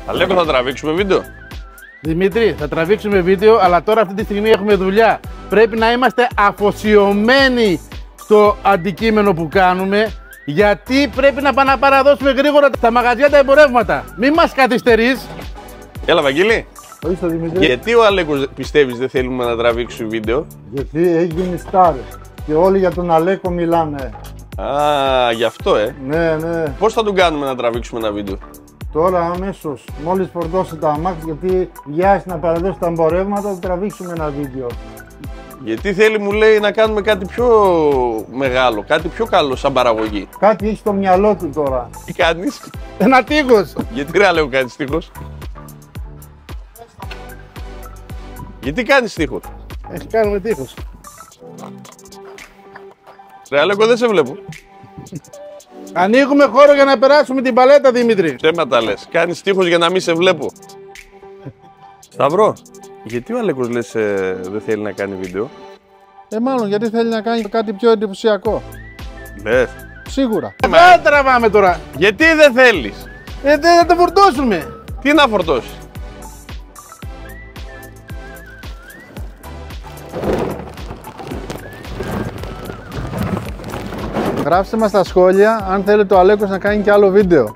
Αλέκο, θα τραβήξουμε βίντεο. Δημήτρη, θα τραβήξουμε βίντεο, αλλά τώρα αυτή τη στιγμή έχουμε δουλειά. Πρέπει να είμαστε αφοσιωμένοι στο αντικείμενο που κάνουμε, γιατί πρέπει να πάμε να παραδώσουμε γρήγορα τα μαγαζιά τα εμπορεύματα. Μην μας καθυστερείς. Έλα, Βαγγέλη. Όχι στο Δημήτρη. Γιατί ο Αλέκος πιστεύεις δεν θέλουμε να τραβήξουμε βίντεο? Γιατί έχει γίνει στάρ και όλοι για τον Αλέκο μιλάνε. Α, γι' αυτό, Ναι, ναι. Πώς θα τον κάνουμε να τραβήξουμε ένα βίντεο? Τώρα αμέσως, μόλις φορτώσει τα αμάξια, γιατί βιάζει να παραδώσει τα εμπορεύματα, θα τραβήξουμε ένα βίντεο. Γιατί θέλει, μου λέει, να κάνουμε κάτι πιο μεγάλο, κάτι πιο καλό σαν παραγωγή. Κάτι έχει στο μυαλό του τώρα. Τι κάνεις? Ένα τείχος. Γιατί ρε Αλέκο κάνεις τείχος? Γιατί κάνεις τείχος? Έχει κάνουμε τείχος. Ρε Αλέκο, δεν σε βλέπω. Ανοίγουμε χώρο για να περάσουμε την παλέτα, Δημήτρη. Ψέματα λες. Κάνεις τείχος για να μην σε βλέπω. Σταυρό, γιατί ο Αλέκος λες δεν θέλει να κάνει βίντεο? Μάλλον γιατί θέλει να κάνει κάτι πιο εντυπωσιακό. Λες. Σίγουρα. Δεν τραβάμε τώρα. Γιατί δεν θέλεις? Δεν θα το φορτώσουμε. Τι να φορτώσεις? Γράψτε μας στα σχόλια αν θέλετε ο Αλέκος να κάνει και άλλο βίντεο.